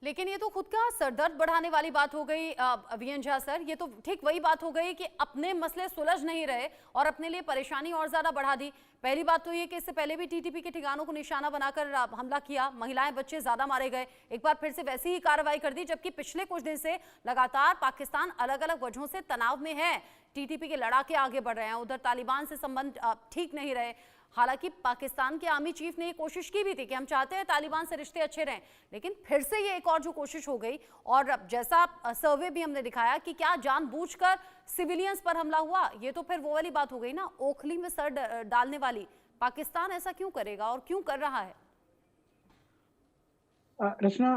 लेकिन ये तो खुद का सरदर्द बढ़ाने वाली बात हो गई वीएन झा सर। ये तो ठीक वही बात हो गई कि अपने मसले सुलझ नहीं रहे और अपने लिए परेशानी और ज्यादा बढ़ा दी। पहली बात तो ये कि इससे पहले भी टीटीपी के ठिकानों को निशाना बनाकर हमला किया, महिलाएं बच्चे ज्यादा मारे गए। एक बार फिर से वैसी ही कार्रवाई कर दी, जबकि पिछले कुछ दिन से लगातार पाकिस्तान अलग अलग वजहों से तनाव में है। टीटीपी के लड़ाके आगे बढ़ रहे हैं, उधर तालिबान से संबंध ठीक नहीं रहे। हालांकि पाकिस्तान के आर्मी चीफ ने ये कोशिश की भी थी कि हम चाहते हैं तालिबान से रिश्ते अच्छे रहें, लेकिन फिर से ये एक और जो कोशिश हो गई। और जैसा सर्वे भी हमने दिखाया कि क्या जानबूझकर सिविलियंस पर हमला हुआ, ये तो फिर वो वाली बात हो गई ना, ओखली में सर डालने वाली। पाकिस्तान ऐसा क्यों करेगा और क्यों कर रहा है? रचना,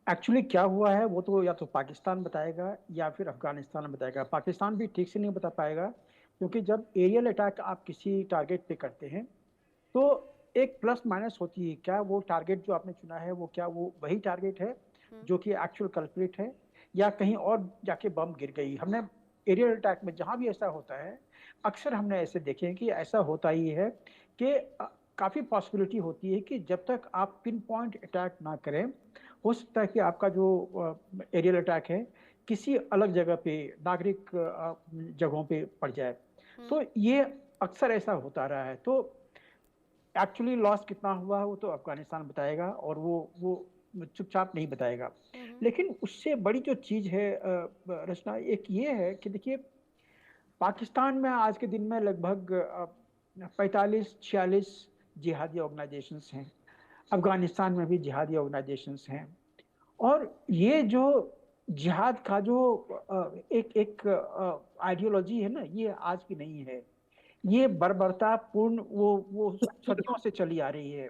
एक्चुअली क्या हुआ है वो तो या तो पाकिस्तान बताएगा या फिर अफगानिस्तान बताएगा। पाकिस्तान भी ठीक से नहीं बता पाएगा, क्योंकि जब एरियल अटैक आप किसी टारगेट पे करते हैं तो एक प्लस माइनस होती है। क्या वो टारगेट जो आपने चुना है वो क्या वो वही टारगेट है जो कि एक्चुअल कल्प्रिट है, या कहीं और जाके बम गिर गई। हमने एरियल अटैक में जहां भी ऐसा होता है, अक्सर हमने ऐसे देखे हैं कि ऐसा होता ही है कि काफी पॉसिबिलिटी होती है कि जब तक आप पिन पॉइंट अटैक ना करें, हो सकता है कि आपका जो एरियल अटैक है किसी अलग जगह पे, नागरिक जगहों पे पड़ जाए। तो ये अक्सर ऐसा होता रहा है। तो एक्चुअली लॉस कितना हुआ वो तो अफगानिस्तान बताएगा, और वो चुपचाप नहीं बताएगा। लेकिन उससे बड़ी जो चीज है रचना, एक ये है कि देखिए, पाकिस्तान में आज के दिन में लगभग 45-46 जिहादी ऑर्गेनाइजेशंस हैं। अफगानिस्तान में भी जिहादी ऑर्गेनाइजेशंस हैं। और ये जो जिहाद का जो एक एक आइडियोलॉजी है ना, ये आज की नहीं है। ये बर्बरता पूर्ण वो सदियों से चली आ रही है।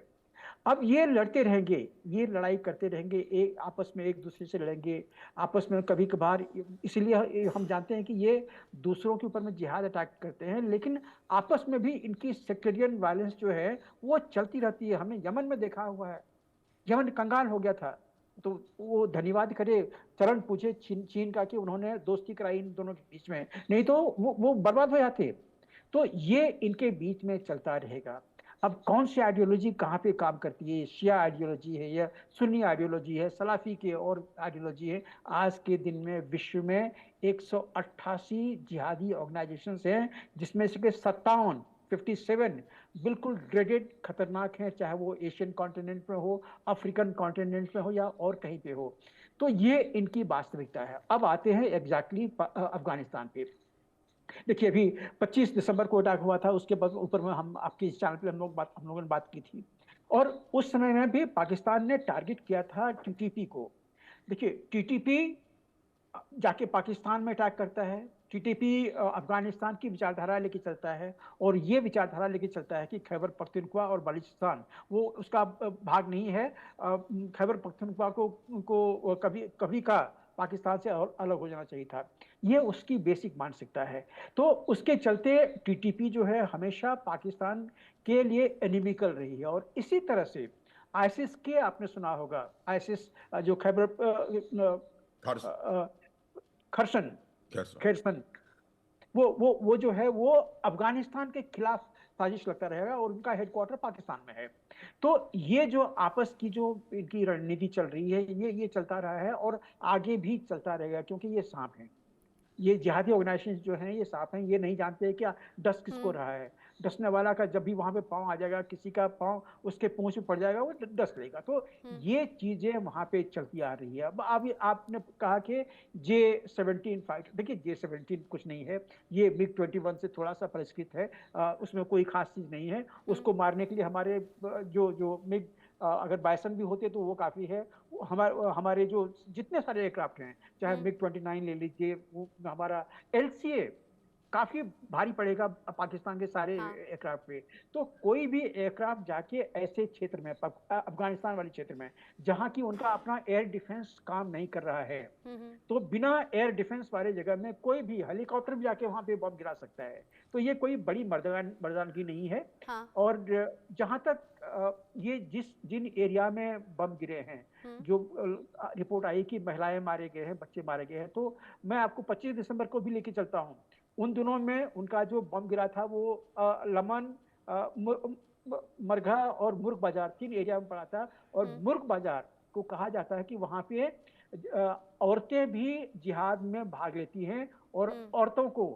अब ये लड़ते रहेंगे, ये लड़ाई करते रहेंगे, एक आपस में एक दूसरे से लड़ेंगे आपस में कभी कभार। इसलिए हम जानते हैं कि ये दूसरों के ऊपर में जिहाद अटैक करते हैं, लेकिन आपस में भी इनकी सेक्टेरियन वायलेंस जो है वो चलती रहती है। हमने यमन में देखा हुआ है, यमन कंगाल हो गया था। तो वो धन्यवाद करे, चरण पूछे चीन का कि उन्होंने दोस्ती कराई इन दोनों के बीच में, नहीं तो वो बर्बाद हो जाते। तो ये इनके बीच में चलता रहेगा। अब कौन सी आइडियोलॉजी कहाँ पे काम करती है, शिया आइडियोलॉजी है या सुन्नी आइडियोलॉजी है, सलाफी की और आइडियोलॉजी है। आज के दिन में विश्व में 188 जिहादी ऑर्गेनाइजेशंस हैं, जिसमें से 57 बिल्कुल ग्रेडेड खतरनाक हैं, चाहे वो एशियन कॉन्टिनेंट में हो, अफ्रीकन कॉन्टिनेंट में हो या और कहीं पे हो। तो ये इनकी वास्तविकता है। अब आते हैं एग्जैक्टली अफगानिस्तान पे। देखिए, अभी 25 दिसंबर को अटैक हुआ था, उसके बाद ऊपर में हम आपके इस चैनल पे हम लोगों ने बात की थी। और उस समय में भी पाकिस्तान ने टारगेट किया था टीटीपी को। देखिए, टीटीपी जाके पाकिस्तान में अटैक करता है। टीटीपी अफगानिस्तान की विचारधारा लेके चलता है, और ये विचारधारा लेके चलता है कि खैबर पख्तूनख्वा और बलूचिस्तान वो उसका भाग नहीं है। खैबर पख्तूनख्वा को कभी कभी का पाकिस्तान से और अलग हो जाना चाहिए था। ये उसकी बेसिक मानसिकता है। तो उसके चलते टीटीपी जो है हमेशा पाकिस्तान के लिए एनिमिकल रही है। और इसी तरह से आईसिस के, आपने सुना होगा, आईसिस जो खरसन खैरसन, वो जो है वो अफगानिस्तान के खिलाफ साजिश लगता रहेगा, और उनका हेडक्वार्टर पाकिस्तान में है। तो ये जो आपस की जो इनकी रणनीति चल रही है, ये चलता रहा है और आगे भी चलता रहेगा, क्योंकि ये सांप है। ये जिहादी ऑर्गेनाइजेशन जो हैं ये साफ हैं, ये नहीं जानते क्या डस किसको रहा है। डसने वाला का जब भी वहां पे पांव आ जाएगा, किसी का पांव उसके पूंछ में पड़ जाएगा, वो डस लेगा। तो ये चीजें वहां पे चलती आ रही है। अब अभी आपने कहा कि J-17 फाइटर, देखिए J-17 कुछ नहीं है, ये MiG-21 से थोड़ा सा परिष्कृत है। उसमें कोई खास चीज नहीं है। उसको मारने के लिए हमारे जो जो मिग अगर बाइसन भी होते तो वो काफी है। हमारे जो जितने सारे एयरक्राफ्ट हैं, चाहे MiG-29 ले लीजिए, वो हमारा LCA काफी भारी पड़ेगा पाकिस्तान के सारे एयरक्राफ्ट पे। तो कोई भी एयरक्राफ्ट जाके ऐसे क्षेत्र में, अफगानिस्तान वाले क्षेत्र में, जहां की उनका अपना एयर डिफेंस काम नहीं कर रहा है, तो बिना एयर डिफेंस वाले जगह में कोई भी हेलीकॉप्टर भी जाके वहां पे बम गिरा सकता है। तो ये कोई बड़ी मर्दानगी नहीं है। और जहां तक ये जिन एरिया में बम गिरे हैं, जो रिपोर्ट आई कि महिलाएं मारे गए हैं, बच्चे मारे गए हैं, तो मैं आपको 25 दिसंबर को भी लेके चलता हूँ। उन दिनों में उनका जो बम गिरा था वो लमन, मरघा और मुर्ग बाजार, 3 एरिया में पड़ा था। और मुर्ग बाजार को कहा जाता है कि वहाँ पे औरतें भी जिहाद में भाग लेती हैं, और औरतों को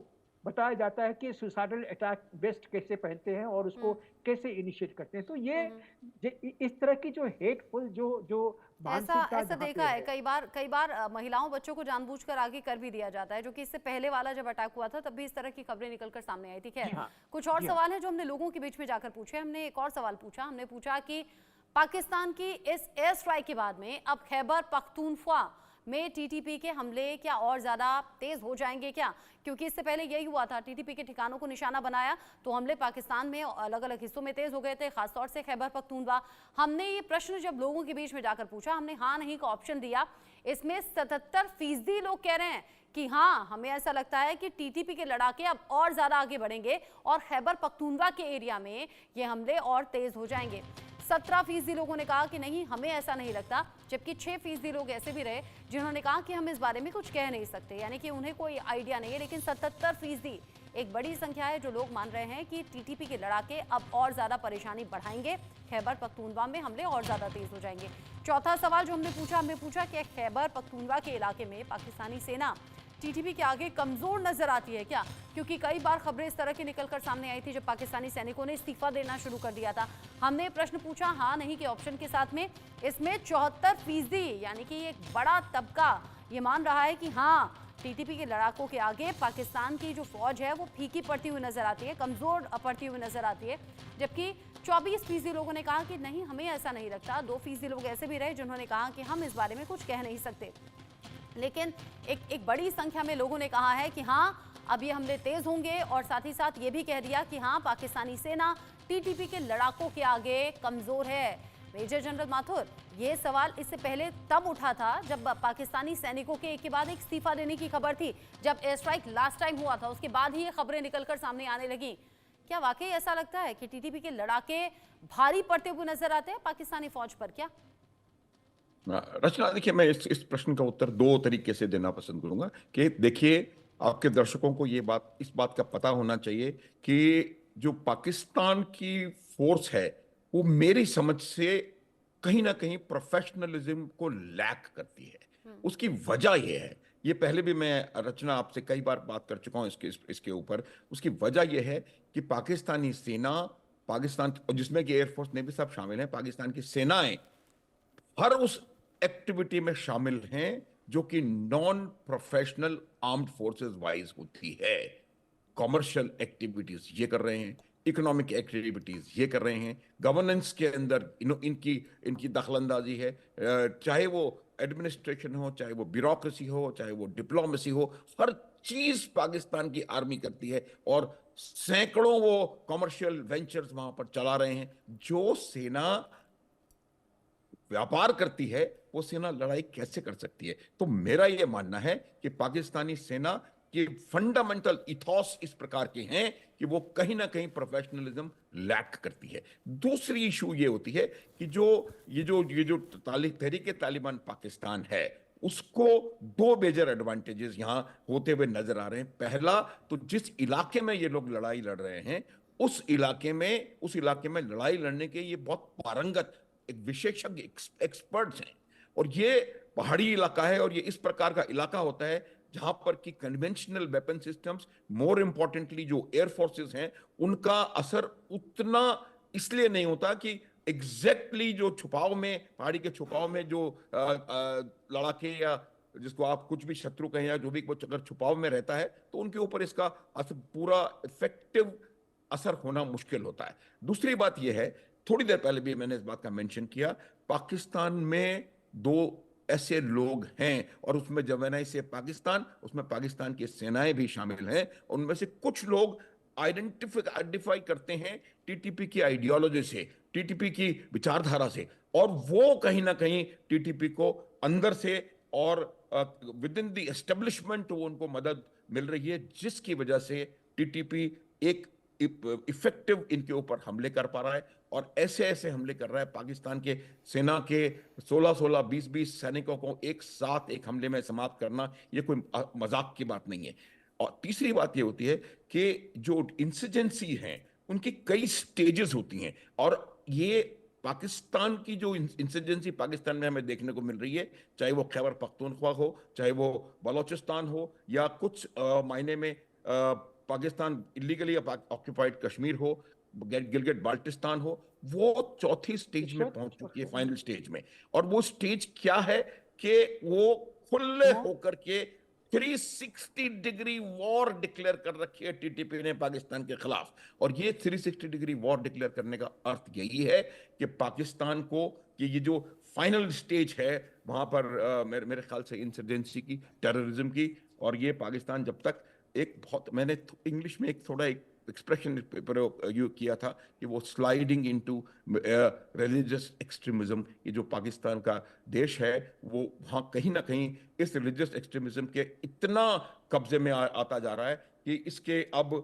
बताया जाता है कि सुसाइडल अटैक वेस्ट कैसे पहनते हैं और उसको कैसे इनिशिएट करते हैं। तो ये इस तरह की जो हेटफुल जो जो ऐसा मानसिकता ऐसा जहाँ देखा पे है है। कई बार महिलाओं बच्चों को जानबूझकर आगे कर भी दिया जाता है, जो कि इससे पहले वाला जब अटैक हुआ था तब भी इस तरह की खबरें निकलकर सामने आई थी। जी खैर, हाँ, कुछ और जी हाँ। सवाल है जो हमने लोगों के बीच में जाकर पूछे। हमने एक और सवाल पूछा, हमने पूछा कि पाकिस्तान की इस एयर स्ट्राइक के बाद में अब खैबर पख्तूनख्वा में टीटीपी के हमले क्या और ज्यादा तेज हो जाएंगे क्या? क्योंकि इससे पहले यही हुआ था, टीटीपी के ठिकानों को निशाना बनाया तो हमले पाकिस्तान में अलग अलग हिस्सों में तेज हो गए थे, खासतौर से खैबर पख्तूनख्वा। हमने ये प्रश्न जब लोगों के बीच में जाकर पूछा, हमने हाँ नहीं का ऑप्शन दिया। इसमें 77% लोग कह रहे हैं कि हाँ, हमें ऐसा लगता है कि टीटीपी के लड़ाके अब और ज्यादा आगे बढ़ेंगे और खैबर पख्तूनख्वा के एरिया में ये हमले और तेज हो जाएंगे। 17% लोगों ने कहा कि नहीं, हमें ऐसा नहीं लगता, जबकि 6% लोग ऐसे भी रहे जिन्होंने कहा कि हम इस बारे में कुछ कह नहीं सकते, यानी कि उन्हें कोई आइडिया नहीं है। लेकिन 77% एक बड़ी संख्या है जो लोग मान रहे हैं कि टीटीपी के लड़ाके अब और ज्यादा परेशानी बढ़ाएंगे, खैबर पख्तूनख्वा में हमले और ज्यादा तेज हो जाएंगे। चौथा सवाल जो हमने पूछा कि खैबर पख्तूनख्वा के इलाके में पाकिस्तानी सेना टीटीपी के आगे कमजोर नजर आती है क्या? क्योंकि कई बार खबरें इस तरह की निकलकर सामने आई थी जब पाकिस्तानी सैनिकों ने इस्तीफा देना शुरू कर दिया था। हमने प्रश्न पूछा हाँ नहीं के ऑप्शन के साथ में। इसमें 74% यानी कि एक बड़ा तबका ये मान रहा है कि हाँ, टीटीपी के लड़ाकों के आगे पाकिस्तान की जो फौज है वो फीकी पड़ती हुई नजर आती है, कमजोर पड़ती हुई नजर आती है। जबकि 24% लोगों ने कहा कि नहीं, हमें ऐसा नहीं लगता। 2% लोग ऐसे भी रहे जिन्होंने कहा कि हम इस बारे में कुछ कह नहीं सकते। लेकिन एक बड़ी संख्या में लोगों ने कहा है कि हाँ, अब ये हमले तेज होंगे, और साथ ही साथ ये भी कह दिया कि हाँ, पाकिस्तानी सेना टीटीपी के लड़ाकों के आगे कमजोर है। मेजर जनरल माथुर, ये सवाल इससे पहले तब उठा था जब पाकिस्तानी सैनिकों के एक के बाद एक इस्तीफा देने की खबर थी। जब एयर स्ट्राइक लास्ट टाइम हुआ था उसके बाद ही ये खबरें निकलकर सामने आने लगी। क्या वाकई ऐसा लगता है कि टीटीपी के लड़ाके भारी पड़ते हुए नजर आते हैं पाकिस्तानी फौज पर क्या? रचना, देखिए, मैं इस प्रश्न का उत्तर दो तरीके से देना पसंद करूंगा। कि देखिए, आपके दर्शकों को इस बात का पता होना चाहिए कि जो पाकिस्तान की फोर्स है वो मेरी समझ से कहीं ना कहीं प्रोफेशनलिज्म को लैक करती है। उसकी वजह यह है, ये पहले भी मैं, रचना, आपसे कई बार बात कर चुका हूं इसके ऊपर। उसकी वजह यह है कि पाकिस्तानी सेना, पाकिस्तान, जिसमें कि एयरफोर्स ने भी सब शामिल है, पाकिस्तान की सेनाएं हर उस एक्टिविटी में शामिल हैं जो कि non professional armed forces wise होती है। कॉमर्शियल एक्टिविटीज ये कर रहे हैं, इकोनॉमिक एक्टिविटीज ये कर रहे हैं, गवर्नेंस के अंदर इनकी इनकी दखलंदाजी है। चाहे वो एडमिनिस्ट्रेशन हो, चाहे वो ब्यूरोक्रेसी हो, चाहे वो डिप्लोमेसी हो, हर चीज पाकिस्तान की आर्मी करती है। और सैकड़ों वो कॉमर्शियल वेंचर्स वहां पर चला रहे हैं। जो सेना व्यापार करती है वो सेना लड़ाई कैसे कर सकती है? तो मेरा यह मानना है कि पाकिस्तानी सेना के फंडामेंटल इथॉस इस प्रकार के हैं कि वो कहीं ना कहीं प्रोफेशनलिज्म लैक करती है। दूसरी इशू ये होती है कि ये जो तहरीक तालिबान पाकिस्तान है, उसको दो मेजर एडवांटेजेस यहां होते हुए नजर आ रहे हैं। पहला, तो जिस इलाके में ये लोग लड़ाई लड़ रहे हैं उस इलाके में लड़ाई लड़ने के ये बहुत पारंगत एक विशेषज्ञ एक्सपर्ट्स हैं। और ये पहाड़ी इलाका है, और ये इस प्रकार का इलाका होता है जहां पर कि conventional weapon systems, more importantly जो एयर फोर्सेस हैं, उनका असर उतना इसलिए नहीं होता कि एग्जैक्टली जो छुपाव में, पहाड़ी के छुपाव में जो लड़ाके, या जिसको आप कुछ भी शत्रु कहें, या जो भी, वो अगर छुपाव में रहता है तो उनके ऊपर इसका असर, पूरा इफेक्टिव असर होना मुश्किल होता है। दूसरी बात यह है, थोड़ी देर पहले भी मैंने इस बात का मेंशन किया, पाकिस्तान में दो ऐसे लोग हैं, और उसमें जब मैंने इसे पाकिस्तान, उसमें पाकिस्तान की सेनाएं भी शामिल हैं। उनमें से कुछ लोग आइडेंटिफाई करते हैं टीटीपी की आइडियोलॉजी से, टीटीपी की विचारधारा से, और वो कहीं ना कहीं टीटीपी को अंदर से और विद इन द एस्टेब्लिशमेंट उनको मदद मिल रही है, जिसकी वजह से टीटीपी एक इफेक्टिव इनके ऊपर हमले कर पा रहा है। और ऐसे ऐसे हमले कर रहा है, पाकिस्तान के सेना के 16-16, 20-20 सैनिकों को एक साथ एक हमले में समाप्त करना, ये कोई मजाक की बात नहीं है। और तीसरी बात ये होती है कि जो इंसर्जेंसी है उनकी कई स्टेजेस होती हैं, और ये पाकिस्तान की जो इंसर्जेंसी पाकिस्तान में हमें देखने को मिल रही है, चाहे वो खैबर पख्तूनख्वा हो, चाहे वो बलोचिस्तान हो, या कुछ मायने में पाकिस्तान इलीगली ऑक्यूपाइड कश्मीर हो, गिलगिट बाल्टिस्तान हो, वो चौथी स्टेज में पहुंच चुकी है, फाइनल स्टेज में। और वो स्टेज क्या है कि वो खुले होकर के 360 डिग्री वॉर डिक्लेयर कर रखी है टीटीपी ने पाकिस्तान के खिलाफ। और ये 360 डिग्री वॉर डिक्लेयर करने का अर्थ यही है कि पाकिस्तान को, कि ये जो फाइनल स्टेज है वहां पर मेरे ख्याल से इंसर्जेंसी की, टेररिज्म की, और ये पाकिस्तान जब तक एक बहुत, मैंने इंग्लिश में एक थोड़ा एक एक्सप्रेशन यूज किया था कि वो स्लाइडिंग इनटू रिलीजियस एक्सट्रीमिज्म, ये जो पाकिस्तान का देश है वो वहाँ कहीं ना कहीं इस रिलीजियस एक्सट्रीमिज्म के इतना कब्जे में आता जा रहा है कि इसके अब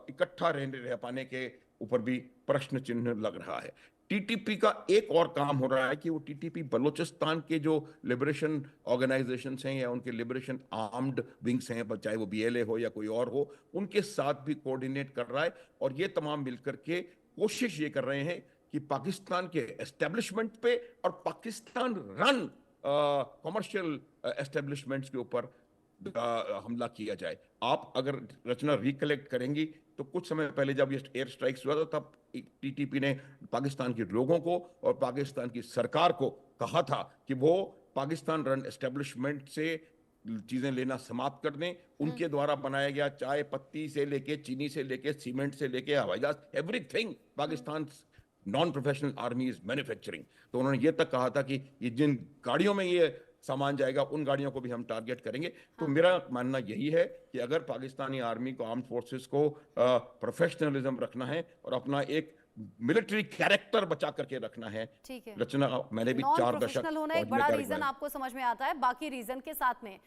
इकट्ठा रह पाने के ऊपर भी प्रश्न चिन्ह लग रहा है। टीटीपी का एक और काम हो रहा है कि वो टीटीपी बलूचिस्तान के जो लिबरेशन ऑर्गेनाइजेशंस हैं या उनके लिबरेशन आर्म्ड विंग्स हैं, चाहे वो बीएलए हो या कोई और हो, उनके साथ भी कोऑर्डिनेट कर रहा है। और ये तमाम मिलकर के कोशिश ये कर रहे हैं कि पाकिस्तान के एस्टेब्लिशमेंट पे और पाकिस्तान रन कमर्शियल एस्टेब्लिशमेंट्स के ऊपर हमला किया जाए। आप अगर रचना रिकलेक्ट करेंगी तो कुछ समय पहले जब ये एयर स्ट्राइक्स हुआ था तब टीटीपी ने पाकिस्तान के लोगों को और पाकिस्तान की सरकार को कहा था कि वो पाकिस्तान रन एस्टेब्लिशमेंट से चीजें लेना समाप्त कर दें। उनके द्वारा बनाया गया चाय पत्ती से लेके, चीनी से लेके, सीमेंट से लेके, हवाई जहाज, everything Pakistan non professional army is manufacturing. तो उन्होंने ये तक कहा था कि ये जिन गाड़ियों में ये सामान जाएगा उन गाड़ियों को भी हम टारगेट करेंगे। तो मेरा मानना यही है कि अगर पाकिस्तानी आर्मी को, आर्म फोर्सेस को प्रोफेशनलिज्म रखना है और अपना एक मिलिट्री कैरेक्टर बचा करके रखना है, ठीक है रचना, मैंने भी 4 दशक प्रोफेशनल होना एक बड़ा रीजन आपको समझ में आता है, बाकी रीजन के साथ में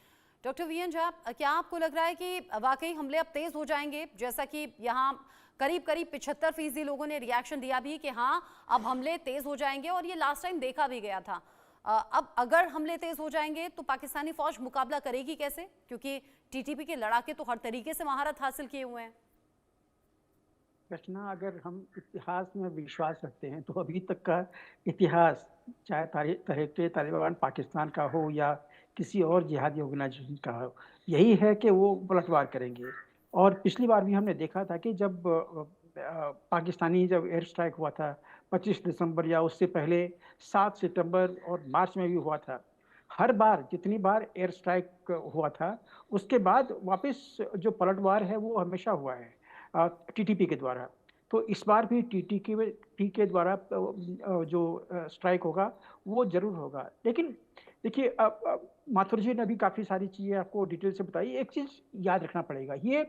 डॉक्टर वीएन झा, क्या आपको लग रहा है कि वाकई हमले अब तेज हो जाएंगे? जैसा कि यहाँ करीब करीब 75% लोगों ने रिएक्शन दिया भी कि हाँ अब हमले तेज हो जाएंगे, और ये लास्ट टाइम देखा भी गया था। अब अगर हमले तेज हो जाएंगे तो पाकिस्तानी फौज मुकाबला करेगी कैसे? क्योंकि टीटीपी के लड़ाके तो हर तरीके से महारत हासिल किए हुए हैं। रचना, अगर हम इतिहास में विश्वास रखते हैं तो अभी तक का इतिहास, चाहे तहरीक तालिबान पाकिस्तान का हो या किसी और जिहादी ऑर्गेनाइजेशन का हो, यही है कि वो पलटवार करेंगे। और पिछली बार भी हमने देखा था कि जब पाकिस्तानी जब एयर स्ट्राइक हुआ था 25 दिसंबर या उससे पहले 7 सितंबर और मार्च में भी हुआ था, हर बार जितनी बार एयर स्ट्राइक हुआ था उसके बाद वापस जो पलटवार है वो हमेशा हुआ है टीटीपी के द्वारा। तो इस बार भी टी के द्वारा जो स्ट्राइक होगा वो जरूर होगा। लेकिन देखिए, माथुर जी ने भी काफ़ी सारी चीज़ें आपको डिटेल से बताई। एक चीज़ याद रखना पड़ेगा, ये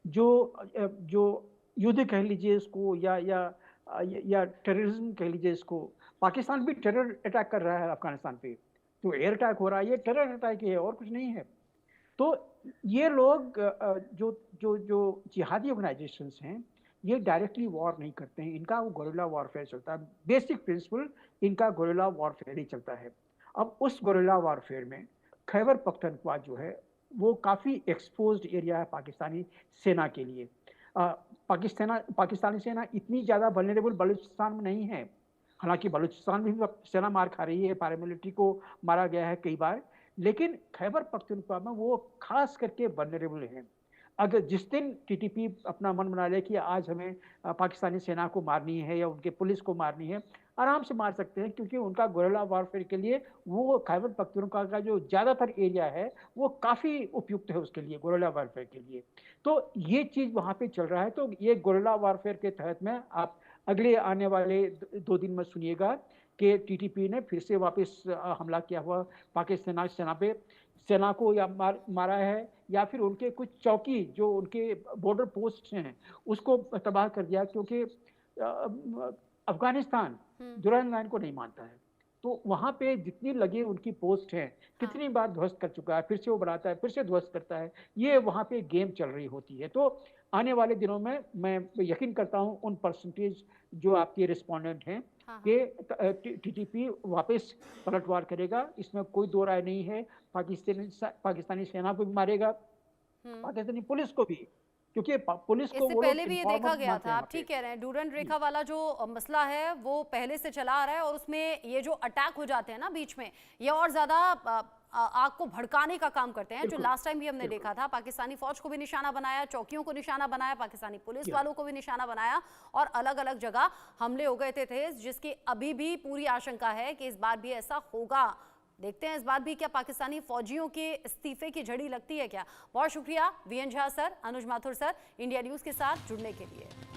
जो युद्ध कह लीजिए इसको या टेररिज्म कह लीजिए इसको, पाकिस्तान भी टेरर अटैक कर रहा है अफगानिस्तान पे, तो एयर अटैक हो रहा है, ये टेरर अटैक है और कुछ नहीं है। तो ये लोग जो जो जो जिहादी ऑर्गेनाइजेशंस हैं, ये डायरेक्टली वॉर नहीं करते हैं, इनका वो गोरिल्ला वॉरफेयर चलता है। बेसिक प्रिंसिपल इनका गोरिल्ला वॉरफेयर ही चलता है। अब उस गोरिल्ला वॉरफेयर में खैबर पख्तूनख्वा जो है वो काफ़ी एक्सपोज्ड एरिया है पाकिस्तानी सेना के लिए। पाकिस्तानी सेना इतनी ज़्यादा वल्नरेबल बलूचिस्तान में नहीं है, हालांकि बलूचिस्तान में भी सेना मार खा रही है, पैरामिलिट्री को मारा गया है कई बार, लेकिन खैबर पख्तूनख्वा में वो खास करके वल्नरेबल है। अगर जिस दिन टीटीपी अपना मन बना ले कि आज हमें पाकिस्तानी सेना को मारनी है या उनके पुलिस को मारनी है, आराम से मार सकते हैं, क्योंकि उनका गोरिल्ला वॉरफेयर के लिए वो खैबर पख्तूनख्वा का जो ज़्यादातर एरिया है वो काफ़ी उपयुक्त है उसके लिए, गोरिल्ला वॉरफेयर के लिए। तो ये चीज़ वहाँ पे चल रहा है। तो ये गोरिल्ला वॉरफेयर के तहत में आप अगले आने वाले 2 दिन में सुनिएगा कि टीटीपी ने फिर से वापस हमला किया हुआ पाकिस्तानी सेना पे, सेना को या मारा है, या फिर उनके कुछ चौकी जो उनके बॉर्डर पोस्ट हैं उसको तबाह कर दिया, क्योंकि अफगानिस्तान दुरान लाइन को नहीं मानता है। तो वहाँ पे जितनी लगे उनकी पोस्ट हैं, कितनी बार ध्वस्त कर चुका है, फिर से वो बनाता है, फिर से ध्वस्त करता है, ये वहाँ पे गेम चल रही होती है। तो आने वाले दिनों में मैं यकीन करता हूँ उन परसेंटेज जो आपके रिस्पोंडेंट हैं कि टीटीपी वापस पलटवार करेगा, इसमें कोई दो राय नहीं है। पाकिस्तानी सेना को भी मारेगा, पाकिस्तानी पुलिस को भी, क्योंकि पुलिस को इससे वो पहले लोग भी ये इन्फॉर्मर देखा गया मानते था, हैं आप वहाँ पे। ठीक कह रहे हैं, डूरंड रेखा वाला जो मसला है वो पहले से चला आ रहा है और उसमें ये जो अटैक हो जाते हैं ना बीच में, ये और ज्यादा आग को भड़काने का काम करते हैं। जो बिल्कुल, लास्ट टाइम भी हमने बिल्कुल। देखा था, पाकिस्तानी फौज को भी निशाना बनाया, चौकियों को निशाना बनाया, पाकिस्तानी पुलिस या वालों को भी निशाना बनाया और अलग अलग जगह हमले हो गए थे जिसकी अभी भी पूरी आशंका है कि इस बार भी ऐसा होगा। देखते हैं इस बार भी क्या पाकिस्तानी फौजियों के इस्तीफे की झड़ी लगती है क्या। बहुत शुक्रिया वीएन झा सर, अनुज माथुर सर, इंडिया न्यूज के साथ जुड़ने के लिए।